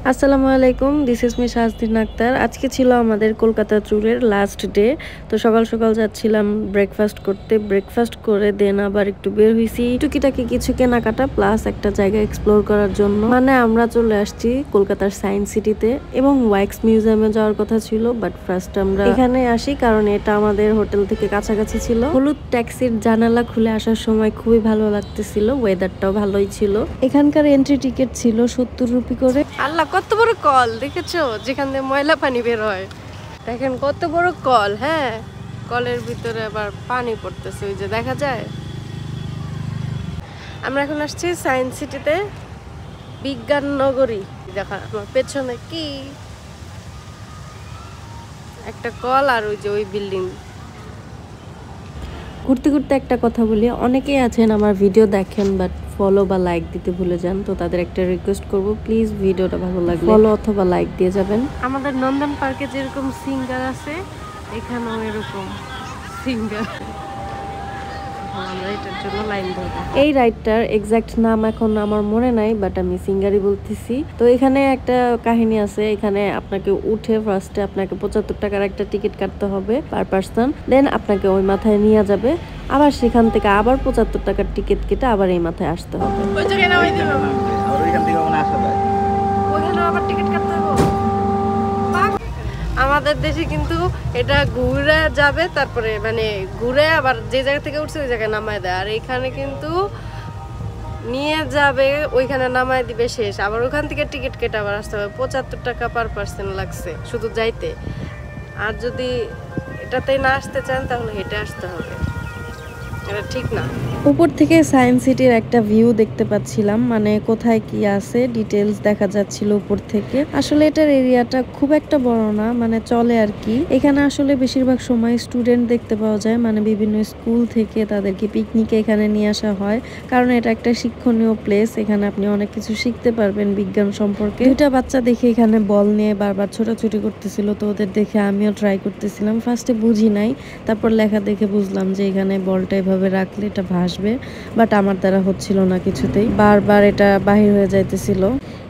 আসসালামু আলাইকুম, this is me শাহজিন Akter. আজকে ছিল আমাদের কলকাতা ট্যুরের লাস্ট ডে। তো সকাল সকাল যাচ্ছিলাম ব্রেকফাস্ট করতে। ব্রেকফাস্ট করে দেন আবার একটু বের হয়েছি টুকিটাকি কিছু কেনাকাটা প্লাস একটা জায়গা এক্সপ্লোর করার জন্য। মানে আমরা চলে আসছি কলকাতার সায়েন্স সিটিতে এবং ওয়াক্স মিউজিয়ামে যাওয়ার কথা ছিল, বাট ফার্স্ট আমরা এখানে আসি কারণ এটা আমাদের হোটেল থেকে কাছাকাছি ছিল। হলুদ ট্যাক্সির জানালা খুলে আসার সময় খুবই ভালো লাগতেছিল, ওয়েদারটাও ভালোই ছিল। এখানকার এন্ট্রি টিকিট ছিল 70 রুপি করে। আল্লাহ, কত বড় কল দেখেছো, যেখান দিয়ে ময়লা পানি বের হয়। দেখেন কত বড় কল। হ্যাঁ, কলের ভিতরে আবার পানি পড়তেছে, ওই যে দেখা যায়। আমরা এখন আসছি সায়েন্স সিটিতে, বিজ্ঞান নগরী। দেখা আমার পেছনে কি একটা কল আর ওই যে ওই বিল্ডিং। ঘুরতে ঘুরতে একটা কথা বলি, অনেকেই আছেন আমার ভিডিও দেখেন বাট ফলো বা লাইক দিতে ভুলে যান। তো তাদের একটা রিকোয়েস্ট করব, প্লিজ ভিডিওটা ভালো লাগলে ফলো অথবা লাইক দিয়ে যাবেন। আমাদের নন্দন পার্কে যেরকম সিঙ্গার আছে, এখানেও এরকম সিঙ্গার। এই রাইডটার এক্সাক্ট নাম এখন আমার মনে নাই, বাট আমি সিঙ্গারই বলতেছি। তো এখানে একটা কাহিনী আছে, এখানে আপনাকে উঠে ফার্স্টে আপনাকে 75 টাকার একটা টিকিট কাটতে হবে পার পার্সন, দেন আপনাকে ওই মাথায় নিয়ে যাবে, আবার সেখান থেকে আবার 75 টাকার টিকিট কেটে আবার এই মাথায় আসতে হবে। আমাদের দেশে কিন্তু এটা ঘুরে যাবে, তারপরে মানে ঘুরে আবার যে জায়গা থেকে উঠছে ওই জায়গায় নামায় দেয়। আর এখানে কিন্তু নিয়ে যাবে, ওইখানে নামায় দিবে, শেষ। আবার ওখান থেকে টিকিট কেটে আবার আসতে হবে। 75 টাকা পার পার্সন লাগছে শুধু যাইতে। আর যদি এটাতেই না আসতে চান তাহলে হেঁটে আসতে হবে, এটা ঠিক না। উপর থেকে সায়েন্স সিটির একটা ভিউ দেখতে পাচ্ছিলাম, মানে কোথায় কি আছে ডিটেলস দেখা যাচ্ছিল উপর থেকে। আসলে এটার এরিয়াটা খুব একটা বড় না, মানে চলে আর কি। এখানে আসলে বেশিরভাগ সময় স্টুডেন্ট দেখতে পাওয়া যায়, মানে বিভিন্ন স্কুল থেকে তাদেরকে পিকনিকে এখানে নিয়ে আসা হয়, কারণ এটা একটা শিক্ষণীয় প্লেস। এখানে আপনি অনেক কিছু শিখতে পারবেন বিজ্ঞান সম্পর্কে। দুইটা বাচ্চা দেখে এখানে বল নিয়ে বারবার ছোটাছুটি করতেছিল, তো ওদের দেখে আমিও ট্রাই করতেছিলাম। ফার্স্টে বুঝি নাই, তারপর লেখা দেখে বুঝলাম যে এখানে বলটা এভাবে রাখলে এটা ভাসবে, বাট আমার দ্বারা হচ্ছিল না কিছুতেই, বারবার এটা বাহির হয়ে যাইতেছিল।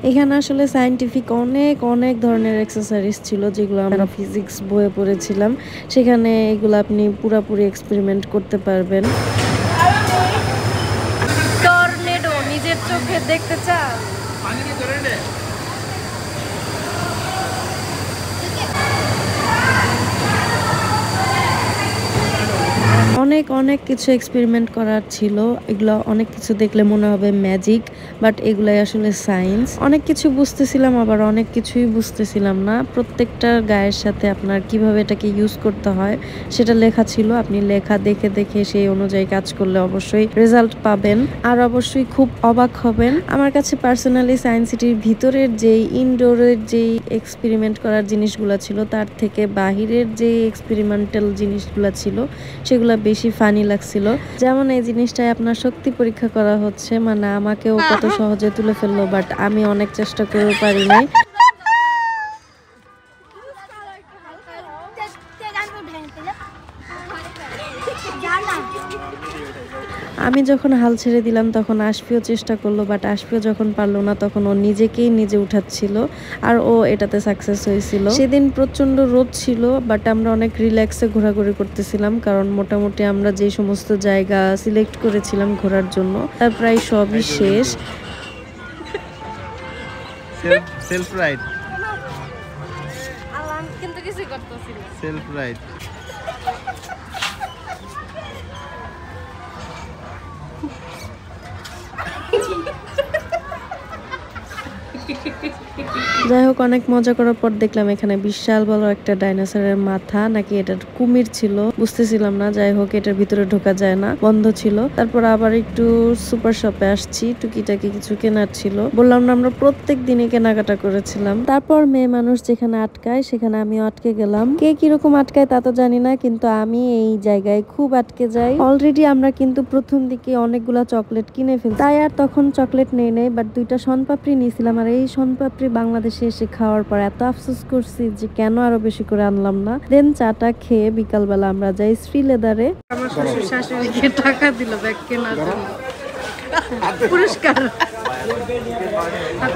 এখানে আসলে সায়েন্টিফিক অনেক অনেক ধরনের এক্সারসাইজ ছিল, যেগুলো আমরা ফিজিক্স বইয়ে পড়েছিলাম। সেখানে এগুলো আপনি পুরোপুরি এক্সপেরিমেন্ট করতে পারবেন। টর্নেডো নিজের চোখে দেখতে চান? অনেক অনেক কিছু এক্সপেরিমেন্ট করার ছিল, এগুলো অনেক কিছু দেখলে মনে হবে ম্যাজিক, বাট এগুলাই আসলে সায়েন্স। অনেক কিছু বুঝতেছিলাম, আবার অনেক কিছুই বুঝতেছিলাম না। প্রত্যেকটা গায়ের সাথে আপনার কিভাবে এটাকে ইউজ করতে হয় সেটা লেখা ছিল। আপনি লেখা দেখে দেখে সেই অনুযায়ী কাজ করলে অবশ্যই রেজাল্ট পাবেন, আর অবশ্যই খুব অবাক হবেন। আমার কাছে পার্সোনালি সায়েন্স সিটির ভিতরের যেই ইনডোরের যেই এক্সপেরিমেন্ট করার জিনিসগুলো ছিল, তার থেকে বাহিরের যে এক্সপেরিমেন্টাল জিনিসগুলো ছিল সেগুলো বেশি ফানি লাগছিল। যেমন এই জিনিসটাই আপনার শক্তি পরীক্ষা করা হচ্ছে, মানে আমাকেও কত সহজে তুলে ফেললো, বাট আমি অনেক চেষ্টা করেও পারি নাই। আমি যখন হাল ছেড়ে দিলাম তখন আশফিও চেষ্টা করলো, বাট আশফিও যখন পারলো না তখন ও নিজেকেই নিজে উঠাচ্ছিল, আর ও এটাতে সাকসেস হয়েছিল। সেদিন প্রচন্ড রোদ ছিল, বাট আমরা অনেক রিল্যাক্সে ঘোরাঘুরি করতেছিলাম, কারণ মোটামুটি আমরা যে সমস্ত জায়গা সিলেক্ট করেছিলাম ঘোরার জন্য তার প্রায় সবই শেষ। সেলফ রাইড, কিন্তু কিছু করতেছি না। Self ride. যাই হোক, অনেক মজা করার পর দেখলাম এখানে বিশাল বড় একটা ডাইনোসরের মাথা, নাকি এটার কুমির ছিল বুঝতেছিলাম না। যাই হোক, এটার ভিতরে ঢোকা যায় না, বন্ধ ছিল। তারপর আবার একটু সুপার শপে আসছি, টুকিটাকি কিছু কেনার ছিল। বললাম না, আমরা প্রত্যেক দিনই কেনাকাটা করেছিলাম। তারপর মেয়ে মানুষ যেখানে আটকায় সেখানে আমিও আটকে গেলাম। কে কিরকম আটকায় তা তো জানি না, কিন্তু আমি এই জায়গায় খুব আটকে যাই। অলরেডি আমরা কিন্তু প্রথম দিকে অনেকগুলা চকলেট কিনে ফেলি, তাই আর তখন চকলেট নেই, বাট দুইটা শনপাপড়ি নিয়েছিলাম। আর এই শনপাপড়ি বাংলাদেশে এসে খাওয়ার পর এত আফসোস করছি যে কেন আরো বেশি করে আনলাম না। দেন চাটা খেয়ে বিকালবেলা আমরা যাই শ্রীলেদারে। আমার শ্বশুর শাশুড়িকে টাকা দিল ব্যাগ কেনার জন্য, পুরস্কার।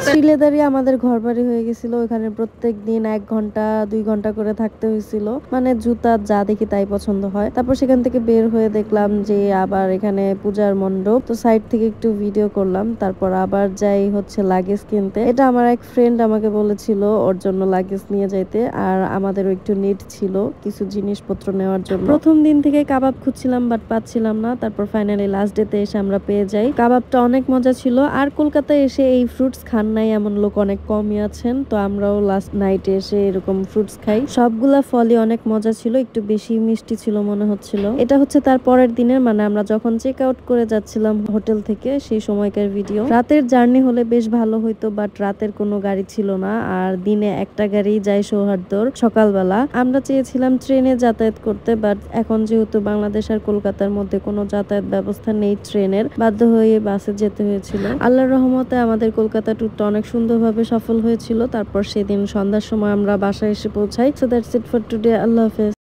শিলেদারি আমাদের ঘর বাড়ি হয়ে গেছিল, ওখানে প্রত্যেক দিন 1 ঘন্টা 2 ঘন্টা করে থাকতে হয়েছিল, মানে জুতা যা দেখি তাই পছন্দ হয়। তারপর সেখান থেকে বের হয়ে দেখলাম যে আবার এখানে পূজার মণ্ডপ, তো সাইড থেকে একটু ভিডিও করলাম। তারপর আবার যাই হচ্ছে লাগেজ কিনতে। এটা আমার এক ফ্রেন্ড আমাকে বলেছিল ওর জন্য লাগেজ নিয়ে যাইতে, আর আমাদেরও একটু নিড ছিল কিছু জিনিসপত্র নেওয়ার জন্য। প্রথম দিন থেকে কাবাব খুঁজছিলাম বাট পাচ্ছিলাম না, তারপর ফাইনালি লাস্ট ডে তে এসে আমরা পেয়ে যাই। কাবাবটা অনেক মজা ছিল। আর কলকাতায় এসে এই ফ্রুটস খান নাই এমন লোক অনেক কমই আছেন, তো আমরাও লাস্ট নাইটে এসে এরকম ফ্রুটস খাই। সবগুলা ফলই অনেক মজা ছিল, একটু বেশি মিষ্টি ছিল মনে হচ্ছিল। এটা হচ্ছে তার পরের দিনের, মানে আমরা যখন চেক আউট করে যাচ্ছিলাম হোটেল থেকে সেই সময়কার ভিডিও। রাতের জার্নি হলে বেশ ভালো হইতো, বাট রাতের কোনো গাড়ি ছিল না, আর দিনে একটা গাড়ি যায় সৌহার্দ্যর সকালবেলা। আমরা চেয়েছিলাম ট্রেনে যাতায়াত করতে, বাট এখন যেহেতু বাংলাদেশ আর কলকাতার মধ্যে কোনো যাতায়াত ব্যবস্থা নেই ট্রেনের, বাধ্য হয়ে বাসে যেতে হয়েছিল। আল্লাহর রহমতে আমাদের কলকাতা ট্যুরটা অনেক সুন্দরভাবে সফল হয়েছিল। তারপর সেদিন সন্ধ্যার সময় আমরা বাসায় এসে পৌঁছাই। So that's it for today. আল্লাহ হাফেজ।